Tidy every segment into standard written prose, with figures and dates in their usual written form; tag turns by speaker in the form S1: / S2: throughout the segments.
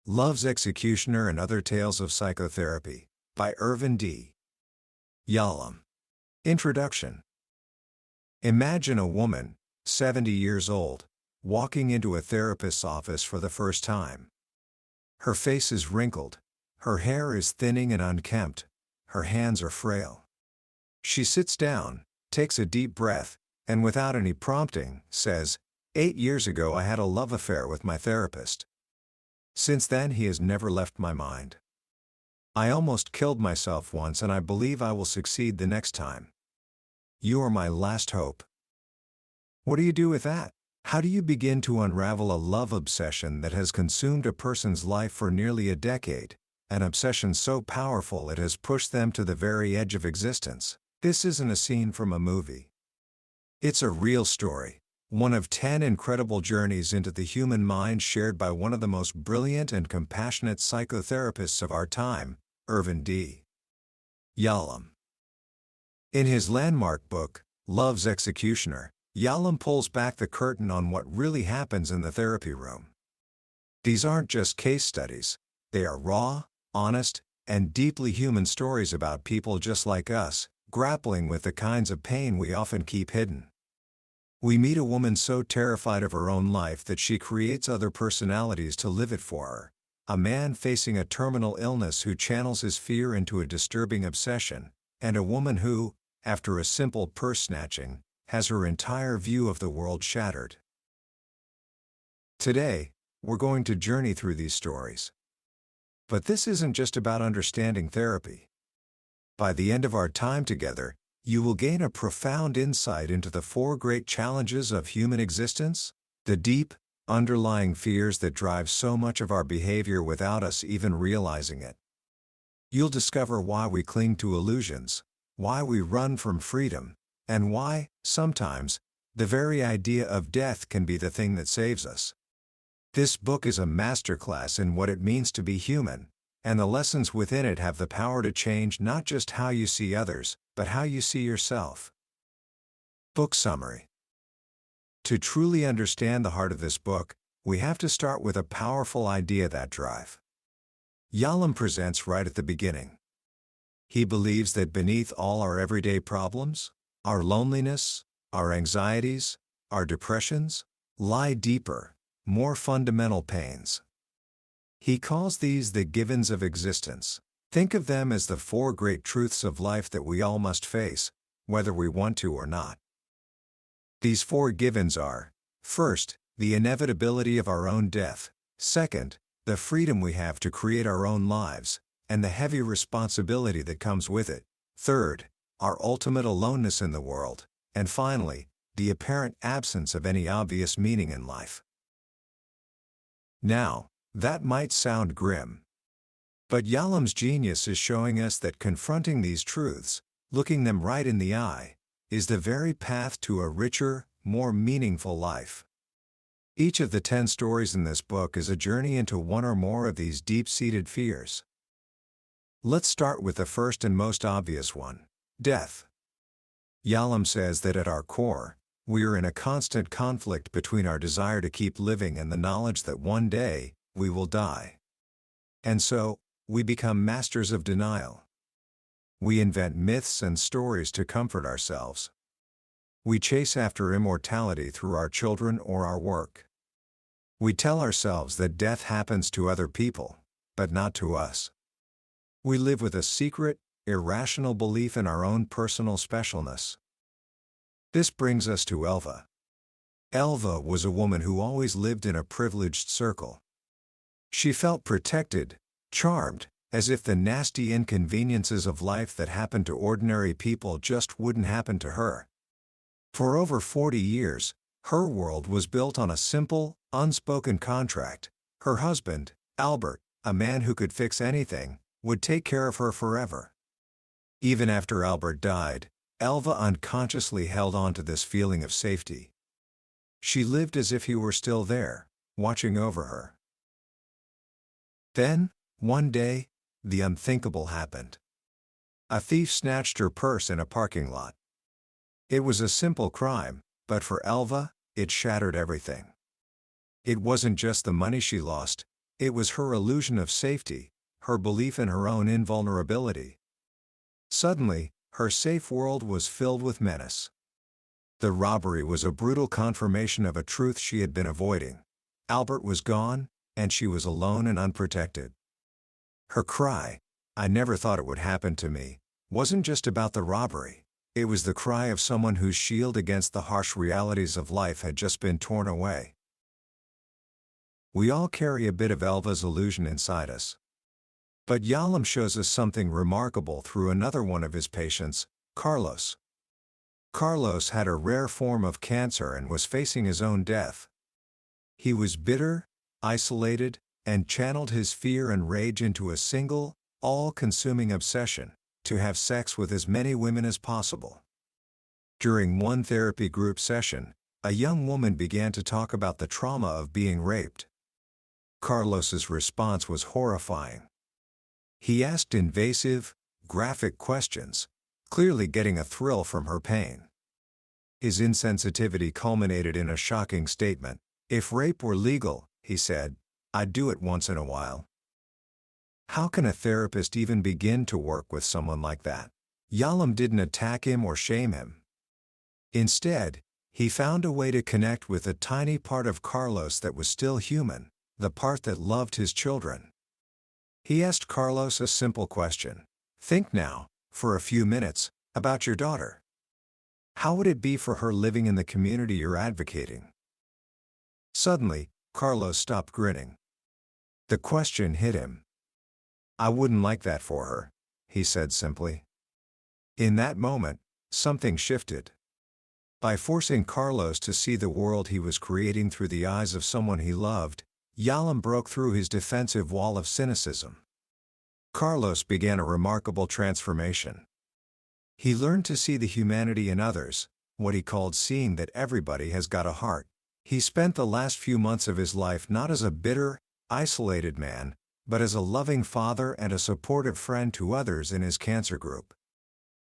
S1: Love's Executioner and Other Tales of Psychotherapy, by Irvin D. Yalom. Introduction. Imagine a woman, 70 years old, walking into a therapist's office for the first time. Her face is wrinkled, her hair is thinning and unkempt, her hands are frail. She sits down, takes a deep breath, and without any prompting, says, "8 years ago I had a love affair with my therapist. Since then he has never left my mind. I almost killed myself once and I believe I will succeed the next time. You are my last hope." What do you do with that? How do you begin to unravel a love obsession that has consumed a person's life for nearly a decade, an obsession so powerful it has pushed them to the very edge of existence? This isn't a scene from a movie. It's a real story, one of 10 incredible journeys into the human mind shared by one of the most brilliant and compassionate psychotherapists of our time, Irvin D. Yalom. In his landmark book, Love's Executioner, Yalom pulls back the curtain on what really happens in the therapy room. These aren't just case studies, they are raw, honest, and deeply human stories about people just like us, grappling with the kinds of pain we often keep hidden. We meet a woman so terrified of her own life that she creates other personalities to live it for her, a man facing a terminal illness who channels his fear into a disturbing obsession, and a woman who, after a simple purse snatching, has her entire view of the world shattered. Today, we're going to journey through these stories. But this isn't just about understanding therapy. By the end of our time together, you will gain a profound insight into the 4 great challenges of human existence, the deep, underlying fears that drive so much of our behavior without us even realizing it. You'll discover why we cling to illusions, why we run from freedom, and why, sometimes, the very idea of death can be the thing that saves us. This book is a masterclass in what it means to be human, and the lessons within it have the power to change not just how you see others, but how you see yourself. Book summary. To truly understand the heart of this book, we have to start with a powerful idea that drive. Yalom presents right at the beginning. He believes that beneath all our everyday problems, our loneliness, our anxieties, our depressions, lie deeper, more fundamental pains. He calls these the givens of existence. Think of them as the 4 great truths of life that we all must face, whether we want to or not. These 4 givens are: first, the inevitability of our own death; second, the freedom we have to create our own lives, and the heavy responsibility that comes with it; third, our ultimate aloneness in the world; and finally, the apparent absence of any obvious meaning in life. Now, that might sound grim. But Yalom's genius is showing us that confronting these truths, looking them right in the eye, is the very path to a richer, more meaningful life. Each of the 10 stories in this book is a journey into one or more of these deep-seated fears. Let's start with the first and most obvious one: death. Yalom says that at our core, we are in a constant conflict between our desire to keep living and the knowledge that one day, we will die. And so, we become masters of denial. We invent myths and stories to comfort ourselves. We chase after immortality through our children or our work. We tell ourselves that death happens to other people, but not to us. We live with a secret, irrational belief in our own personal specialness. This brings us to Elva. Elva was a woman who always lived in a privileged circle. She felt protected, charmed, as if the nasty inconveniences of life that happen to ordinary people just wouldn't happen to her. For over 40 years, her world was built on a simple, unspoken contract. Her husband, Albert, a man who could fix anything, would take care of her forever. Even after Albert died, Elva unconsciously held on to this feeling of safety. She lived as if he were still there, watching over her. Then, one day, the unthinkable happened. A thief snatched her purse in a parking lot. It was a simple crime, but for Elva, it shattered everything. It wasn't just the money she lost, It was her illusion of safety, her belief in her own invulnerability. Suddenly, her safe world was filled with menace. The robbery was a brutal confirmation of a truth she had been avoiding. Albert was gone, and she was alone and unprotected. Her cry, "I never thought it would happen to me," wasn't just about the robbery. It was the cry of someone whose shield against the harsh realities of life had just been torn away. We all carry a bit of Elva's illusion inside us. But Yalom shows us something remarkable through another one of his patients, Carlos. Carlos had a rare form of cancer and was facing his own death. He was bitter, isolated, and channeled his fear and rage into a single, all-consuming obsession: to have sex with as many women as possible. During one therapy group session, a young woman began to talk about the trauma of being raped. Carlos's response was horrifying. He asked invasive, graphic questions, clearly getting a thrill from her pain. His insensitivity culminated in a shocking statement. "If rape were legal," he said, "I'd do it once in a while." How can a therapist even begin to work with someone like that? Yalom didn't attack him or shame him. Instead, he found a way to connect with a tiny part of Carlos that was still human, the part that loved his children. He asked Carlos a simple question. "Think now, for a few minutes, about your daughter. How would it be for her living in the community you're advocating?" Suddenly, Carlos stopped grinning. The question hit him. "I wouldn't like that for her," he said simply. In that moment, something shifted. By forcing Carlos to see the world he was creating through the eyes of someone he loved, Yalom broke through his defensive wall of cynicism. Carlos began a remarkable transformation. He learned to see the humanity in others, what he called seeing that everybody has got a heart. He spent the last few months of his life not as a bitter, isolated man, but as a loving father and a supportive friend to others in his cancer group.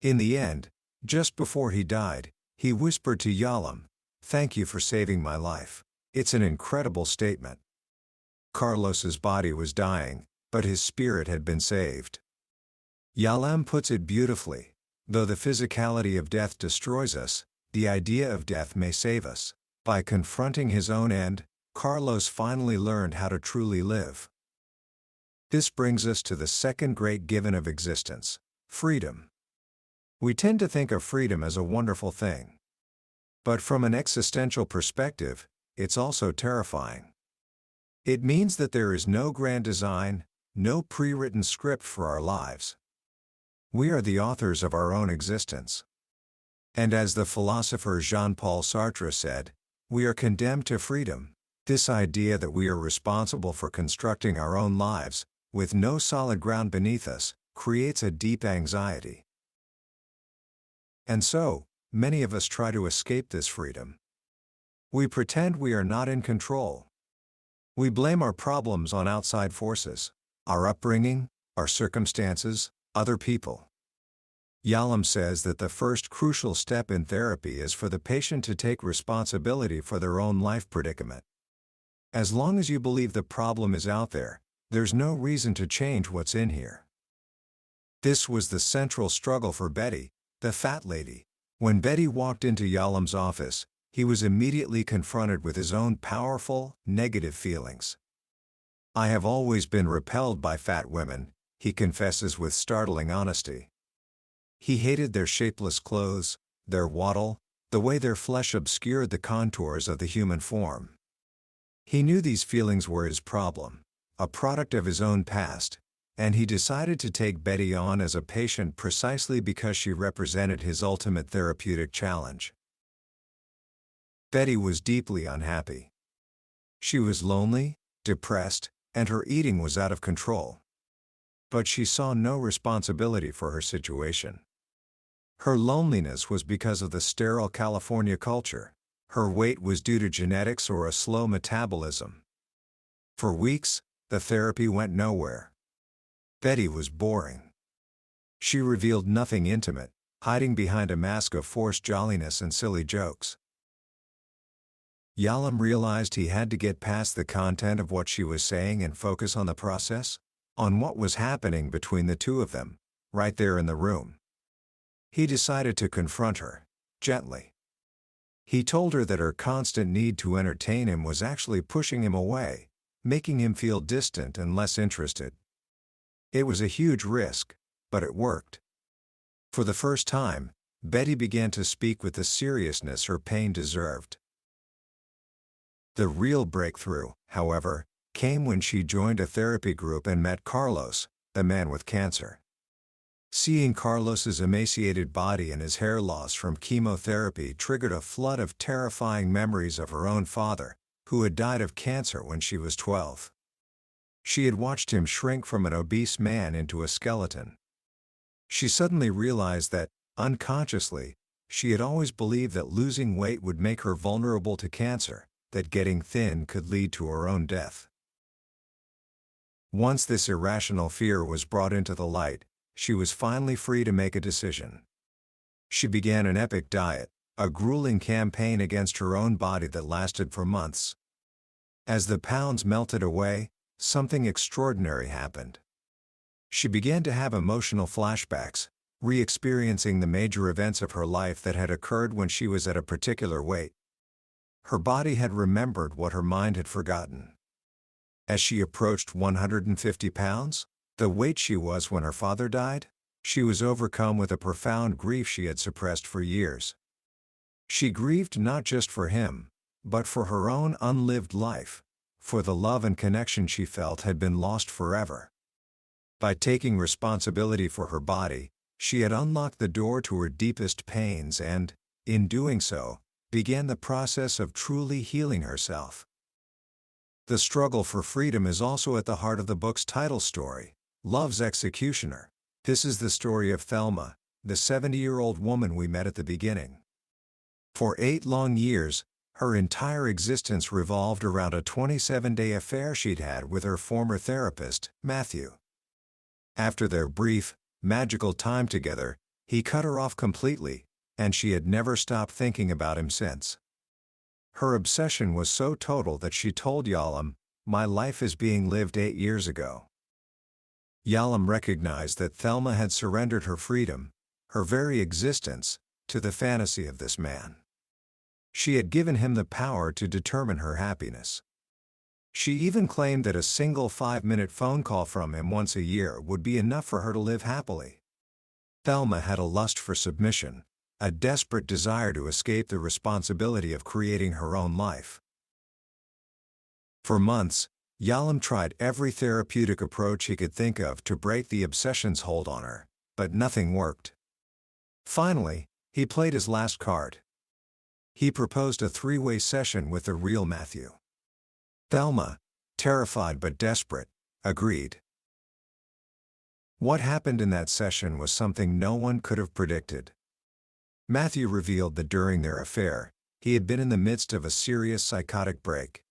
S1: In the end, just before he died, he whispered to Yalom, "Thank you for saving my life." It's an incredible statement. Carlos's body was dying, but his spirit had been saved. Yalom puts it beautifully: though the physicality of death destroys us, the idea of death may save us. By confronting his own end, Carlos finally learned how to truly live. This brings us to the second great given of existence: freedom. We tend to think of freedom as a wonderful thing. But from an existential perspective, it's also terrifying. It means that there is no grand design, no pre-written script for our lives. We are the authors of our own existence. And as the philosopher Jean-Paul Sartre said, we are condemned to freedom. This idea that we are responsible for constructing our own lives, with no solid ground beneath us, creates a deep anxiety. And so, many of us try to escape this freedom. We pretend we are not in control. We blame our problems on outside forces: our upbringing, our circumstances, other people. Yalom says that the first crucial step in therapy is for the patient to take responsibility for their own life predicament. As long as you believe the problem is out there, there's no reason to change what's in here. This was the central struggle for Betty, the fat lady. When Betty walked into Yalom's office, he was immediately confronted with his own powerful, negative feelings. "I have always been repelled by fat women," he confesses with startling honesty. He hated their shapeless clothes, their waddle, the way their flesh obscured the contours of the human form. He knew these feelings were his problem, a product of his own past, and he decided to take Betty on as a patient precisely because she represented his ultimate therapeutic challenge. Betty was deeply unhappy. She was lonely, depressed, and her eating was out of control. But she saw no responsibility for her situation. Her loneliness was because of the sterile California culture. Her weight was due to genetics or a slow metabolism. For weeks, the therapy went nowhere. Betty was boring. She revealed nothing intimate, hiding behind a mask of forced jolliness and silly jokes. Yalom realized he had to get past the content of what she was saying and focus on the process, on what was happening between the two of them, right there in the room. He decided to confront her, gently. He told her that her constant need to entertain him was actually pushing him away, making him feel distant and less interested. It was a huge risk, but it worked. For the first time, Betty began to speak with the seriousness her pain deserved. The real breakthrough, however, came when she joined a therapy group and met Carlos, the man with cancer. Seeing Carlos's emaciated body and his hair loss from chemotherapy triggered a flood of terrifying memories of her own father, who had died of cancer when she was 12. She had watched him shrink from an obese man into a skeleton. She suddenly realized that, unconsciously, she had always believed that losing weight would make her vulnerable to cancer, that getting thin could lead to her own death. Once this irrational fear was brought into the light, she was finally free to make a decision. She began an epic diet, a grueling campaign against her own body that lasted for months. As the pounds melted away, something extraordinary happened. She began to have emotional flashbacks, re-experiencing the major events of her life that had occurred when she was at a particular weight. Her body had remembered what her mind had forgotten. As she approached 150 pounds, the weight she was when her father died, she was overcome with a profound grief she had suppressed for years. She grieved not just for him, but for her own unlived life, for the love and connection she felt had been lost forever. By taking responsibility for her body, she had unlocked the door to her deepest pains and, in doing so, began the process of truly healing herself. The struggle for freedom is also at the heart of the book's title story, Love's Executioner. This is the story of Thelma, the 70-year-old woman we met at the beginning. For 8 long years, her entire existence revolved around a 27-day affair she'd had with her former therapist, Matthew. After their brief, magical time together, he cut her off completely, and she had never stopped thinking about him since. Her obsession was so total that she told Yalom, "My life is being lived 8 years ago." Yalom recognized that Thelma had surrendered her freedom, her very existence, to the fantasy of this man. She had given him the power to determine her happiness. She even claimed that a single 5-minute phone call from him once a year would be enough for her to live happily. Thelma had a lust for submission, a desperate desire to escape the responsibility of creating her own life. For months, Yalom tried every therapeutic approach he could think of to break the obsession's hold on her, but nothing worked. Finally, he played his last card. He proposed a 3-way session with the real Matthew. Thelma, terrified but desperate, agreed. What happened in that session was something no one could have predicted. Matthew revealed that during their affair, he had been in the midst of a serious psychotic break.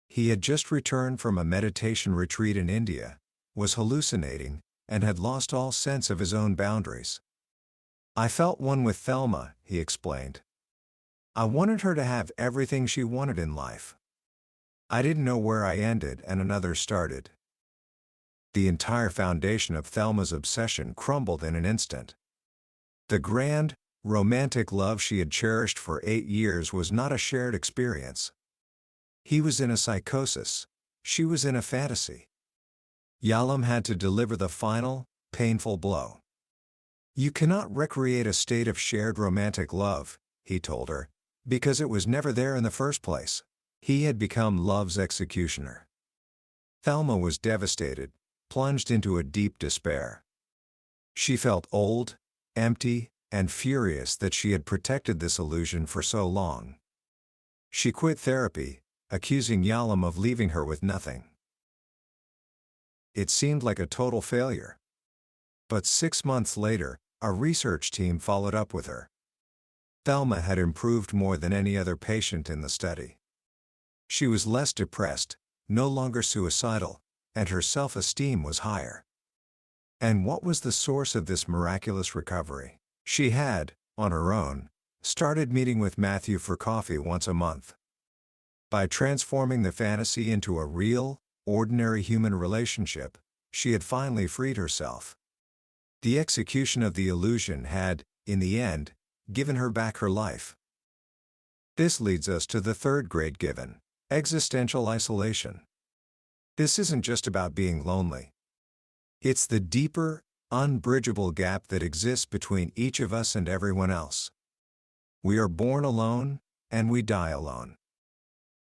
S1: He had just returned from a meditation retreat in India, was hallucinating, and had lost all sense of his own boundaries. "I felt one with Thelma," he explained. "I wanted her to have everything she wanted in life. I didn't know where I ended and another started." The entire foundation of Thelma's obsession crumbled in an instant. The grand, romantic love she had cherished for 8 years was not a shared experience. He was in a psychosis, she was in a fantasy. Yalom had to deliver the final, painful blow. "You cannot recreate a state of shared romantic love," he told her, "because it was never there in the first place." He had become love's executioner. Thelma was devastated, plunged into a deep despair. She felt old, empty, and furious that she had protected this illusion for so long. She quit therapy, accusing Yalom of leaving her with nothing. It seemed like a total failure. But 6 months later, a research team followed up with her. Thelma had improved more than any other patient in the study. She was less depressed, no longer suicidal, and her self-esteem was higher. And what was the source of this miraculous recovery? She had, on her own, started meeting with Matthew for coffee once a month. By transforming the fantasy into a real, ordinary human relationship, she had finally freed herself. The execution of the illusion had, in the end, given her back her life. This leads us to the third great given: existential isolation. This isn't just about being lonely. It's the deeper, unbridgeable gap that exists between each of us and everyone else. We are born alone, and we die alone.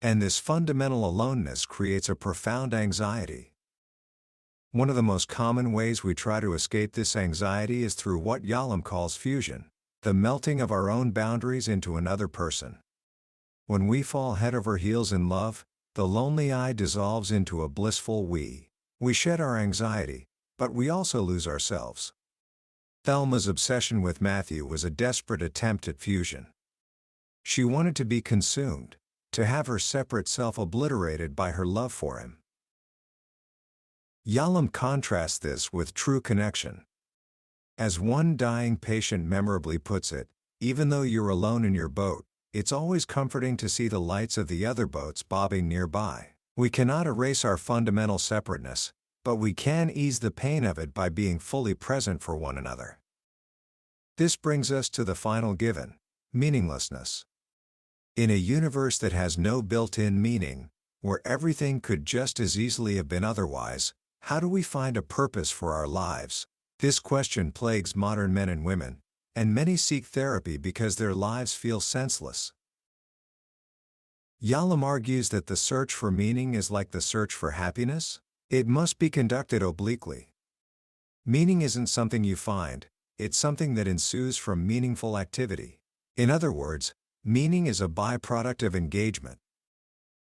S1: And this fundamental aloneness creates a profound anxiety. One of the most common ways we try to escape this anxiety is through what Yalom calls fusion, the melting of our own boundaries into another person. When we fall head over heels in love, the lonely I dissolves into a blissful we. We shed our anxiety, but we also lose ourselves. Thelma's obsession with Matthew was a desperate attempt at fusion. She wanted to be consumed, to have her separate self obliterated by her love for him. Yalom contrasts this with true connection. As one dying patient memorably puts it, even though you're alone in your boat, it's always comforting to see the lights of the other boats bobbing nearby. We cannot erase our fundamental separateness, but we can ease the pain of it by being fully present for one another. This brings us to the final given: meaninglessness. In a universe that has no built-in meaning, where everything could just as easily have been otherwise, how do we find a purpose for our lives? This question plagues modern men and women, and many seek therapy because their lives feel senseless. Yalom argues that the search for meaning is like the search for happiness. It must be conducted obliquely. Meaning isn't something you find, it's something that ensues from meaningful activity. In other words, meaning is a byproduct of engagement.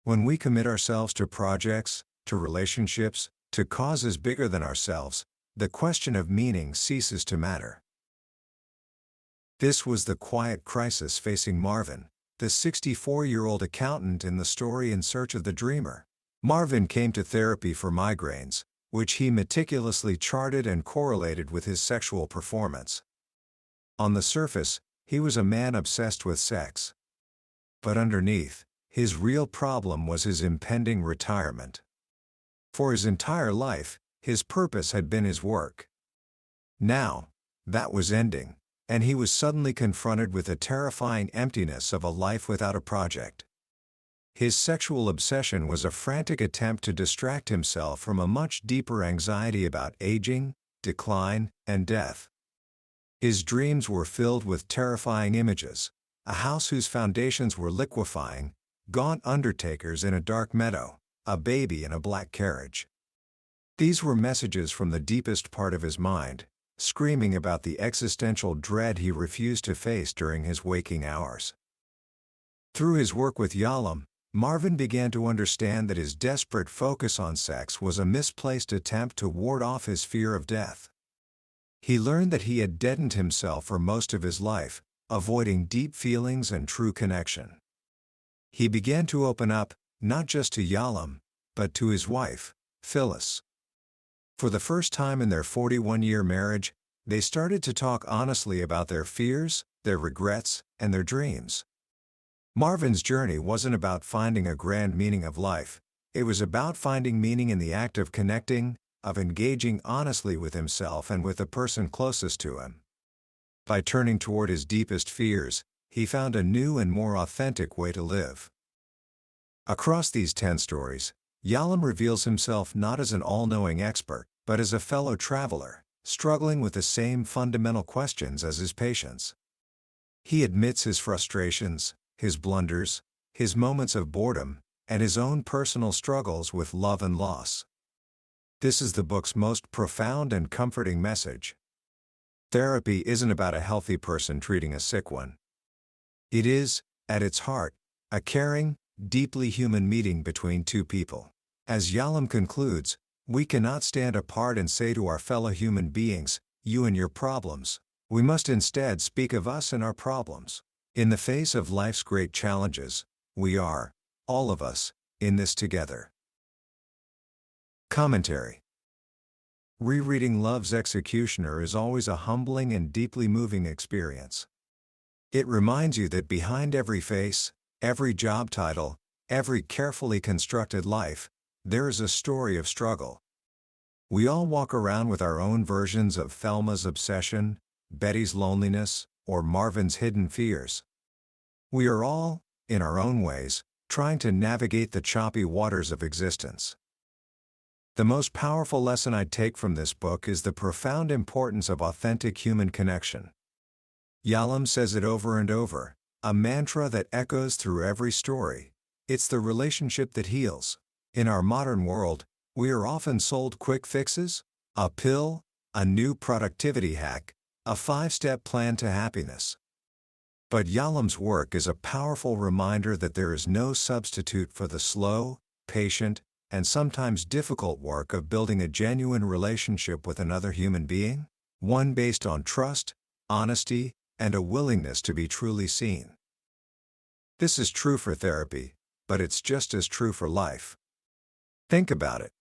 S1: When we commit ourselves to projects, to relationships, to causes bigger than ourselves, the question of meaning ceases to matter. This was the quiet crisis facing Marvin, the 64-year-old accountant in the story In Search of the Dreamer. Marvin came to therapy for migraines, which he meticulously charted and correlated with his sexual performance. On the surface, he was a man obsessed with sex. But underneath, his real problem was his impending retirement. For his entire life, his purpose had been his work. Now, that was ending, and he was suddenly confronted with the terrifying emptiness of a life without a project. His sexual obsession was a frantic attempt to distract himself from a much deeper anxiety about aging, decline, and death. His dreams were filled with terrifying images: a house whose foundations were liquefying, gaunt undertakers in a dark meadow, a baby in a black carriage. These were messages from the deepest part of his mind, screaming about the existential dread he refused to face during his waking hours. Through his work with Yalom, Marvin began to understand that his desperate focus on sex was a misplaced attempt to ward off his fear of death. He learned that he had deadened himself for most of his life, avoiding deep feelings and true connection. He began to open up, not just to Yalom, but to his wife, Phyllis. For the first time in their 41-year marriage, they started to talk honestly about their fears, their regrets, and their dreams. Marvin's journey wasn't about finding a grand meaning of life. It was about finding meaning in the act of connecting, of engaging honestly with himself and with the person closest to him. By turning toward his deepest fears, he found a new and more authentic way to live. Across these 10 stories, Yalom reveals himself not as an all-knowing expert, but as a fellow traveler, struggling with the same fundamental questions as his patients. He admits his frustrations, his blunders, his moments of boredom, and his own personal struggles with love and loss. This is the book's most profound and comforting message. Therapy isn't about a healthy person treating a sick one. It is, at its heart, a caring, deeply human meeting between two people. As Yalom concludes, we cannot stand apart and say to our fellow human beings, "You and your problems." We must instead speak of us and our problems. In the face of life's great challenges, we are, all of us, in this together. Commentary. Rereading Love's Executioner is always a humbling and deeply moving experience. It reminds you that behind every face, every job title, every carefully constructed life, there is a story of struggle. We all walk around with our own versions of Thelma's obsession, Betty's loneliness, or Marvin's hidden fears. We are all, in our own ways, trying to navigate the choppy waters of existence. The most powerful lesson I take from this book is the profound importance of authentic human connection. Yalom says it over and over, a mantra that echoes through every story. It's the relationship that heals. In our modern world, we are often sold quick fixes, a pill, a new productivity hack, a 5-step plan to happiness. But Yalom's work is a powerful reminder that there is no substitute for the slow, patient, and sometimes difficult work of building a genuine relationship with another human being, one based on trust, honesty, and a willingness to be truly seen. This is true for therapy, but it's just as true for life. Think about it.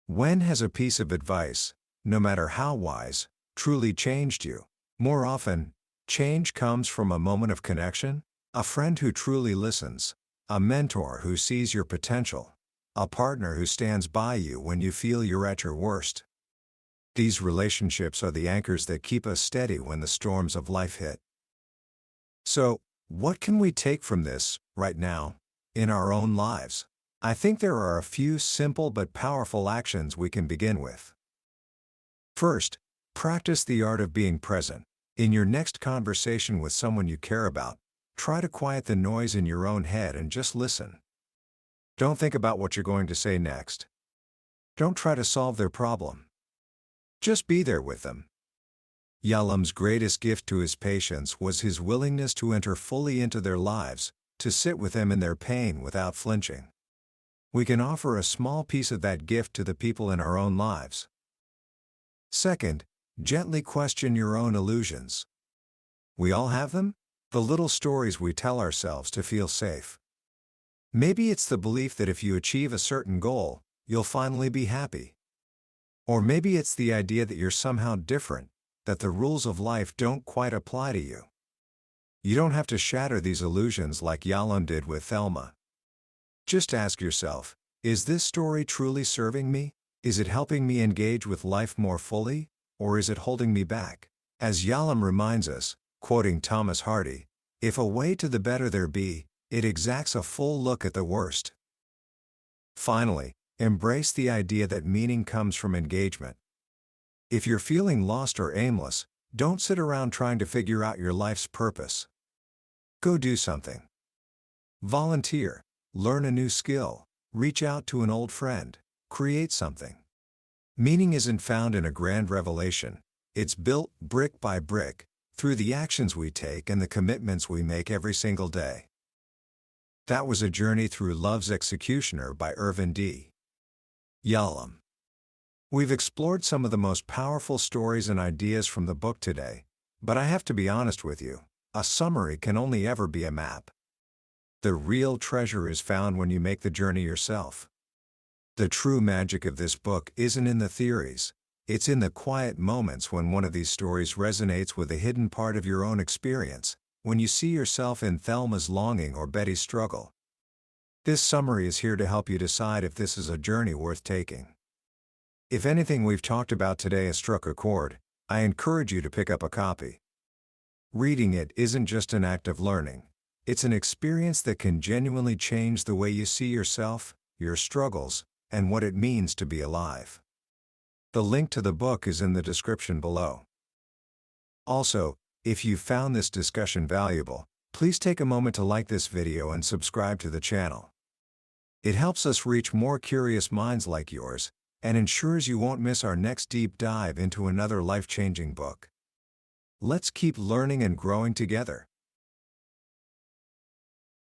S1: When has a piece of advice, no matter how wise, truly changed you? More often, change comes from a moment of connection, a friend who truly listens, a mentor who sees your potential, a partner who stands by you when you feel you're at your worst. These relationships are the anchors that keep us steady when the storms of life hit. So, what can we take from this, right now, in our own lives? I think there are a few simple but powerful actions we can begin with. First, practice the art of being present. In your next conversation with someone you care about, try to quiet the noise in your own head and just listen. Don't think about what you're going to say next. Don't try to solve their problem. Just be there with them. Yalom's greatest gift to his patients was his willingness to enter fully into their lives, to sit with them in their pain without flinching. We can offer a small piece of that gift to the people in our own lives. Second, gently question your own illusions. We all have them, the little stories we tell ourselves to feel safe. Maybe it's the belief that if you achieve a certain goal, you'll finally be happy. Or maybe it's the idea that you're somehow different, that the rules of life don't quite apply to you. You don't have to shatter these illusions like Yalom did with Thelma. Just ask yourself, is this story truly serving me? Is it helping me engage with life more fully, or is it holding me back? As Yalom reminds us, quoting Thomas Hardy, if a way to the better there be, it exacts a full look at the worst. Finally, embrace the idea that meaning comes from engagement. If you're feeling lost or aimless, don't sit around trying to figure out your life's purpose. Go do something. Volunteer, learn a new skill, reach out to an old friend, create something. Meaning isn't found in a grand revelation, it's built brick by brick, through the actions we take and the commitments we make every single day. That was A Journey Through Love's Executioner by Irvin D. Yalom. We've explored some of the most powerful stories and ideas from the book today, but I have to be honest with you, a summary can only ever be a map. The real treasure is found when you make the journey yourself. The true magic of this book isn't in the theories, it's in the quiet moments when one of these stories resonates with a hidden part of your own experience, when you see yourself in Thelma's longing or Betty's struggle. This summary is here to help you decide if this is a journey worth taking. If anything we've talked about today has struck a chord, I encourage you to pick up a copy. Reading it isn't just an act of learning, it's an experience that can genuinely change the way you see yourself, your struggles, and what it means to be alive. The link to the book is in the description below. Also, if you found this discussion valuable, please take a moment to like this video and subscribe to the channel. It helps us reach more curious minds like yours, and ensures you won't miss our next deep dive into another life-changing book. Let's keep learning and growing together.